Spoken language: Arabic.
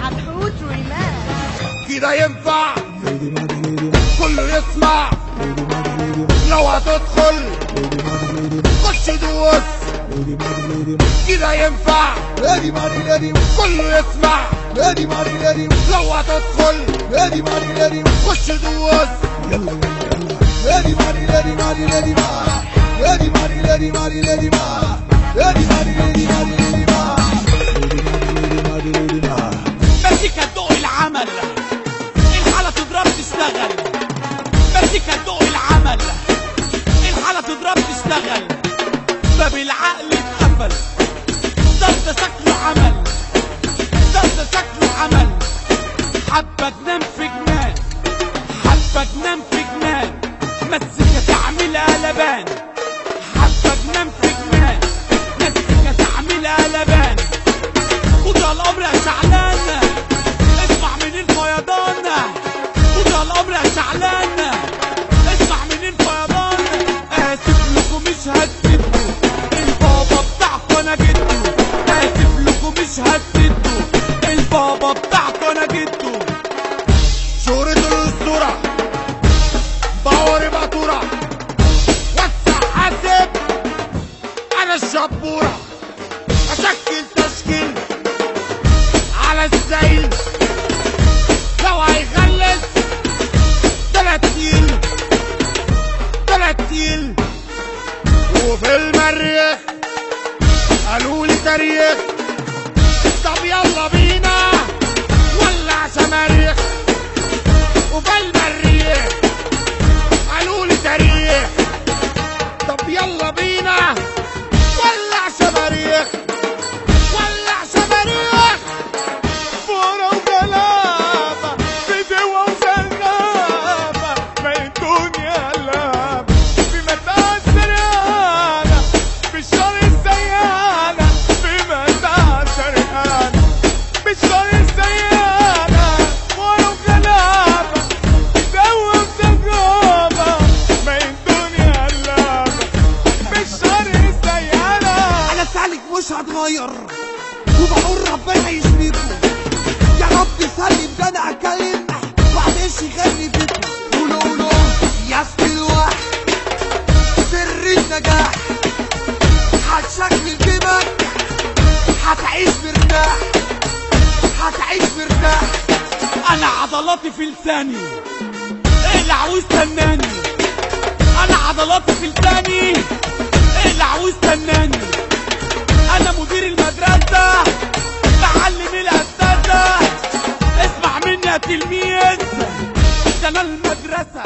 حتحوت ريماكس كده ينفع كله يسمع لو هتدخل خش دوس كده ينفع كله يسمع لو هتدخل خش دوس مزيكا تدوق العمل الحالة تضرب تشتغل مزيكا تدوق العمل الحالة تضرب تشتغل باب العقل اتقفل ده شكله عمل ده شكله عمل حبة تنام في جنان حبة تنام في جنان مزيكا تعمل قلبان حبة تنام في جنان مزيكا تعمل قلبان خدها الامر يا شعلان اسمع من الفيضان خدها الامر يا شعلان اسمع من الفيضان اسف لكم مش هتسدوا البابا بتاعكوا انا جدو اسف لكم مش هتسدوا البابا بتاعكوا انا جدو شهرة الاسطورة باور باتورة وسع حاسب انا الشبورة اشكل تشكيل على الزيل لو هيخلص تلاتيل وفي المريخ قالولي تاريخ طب يلا بينا ولع شماريخ وفي المريخ قالولي تاريخ طب يلا بينا ولع شماريخ فورة وجلابة بدوة وزغابة ما الدنيا لعبة بمتاع السرقانة بالشر السيانة بمتاع السرقانة بالشر السيانة فورة وجلابة بدوة وزغابة ما الدنيا لعبة بالشر السيانة انا سالك مش هتغير وبقول ربنا يشفيكم يا رب سلم ده انا هتكلم وعليش يغني فيكم قولوا يا سلوح سر النجاح هتشكل جيبك هتعيش مرتاح انا عضلاتي في لساني اقلع واستناني انا عضلاتي في لساني اقلع واستناني انا مدير المدرسة بعلم الاساتذة اسمع مني يا تلميذ ده انا المدرسة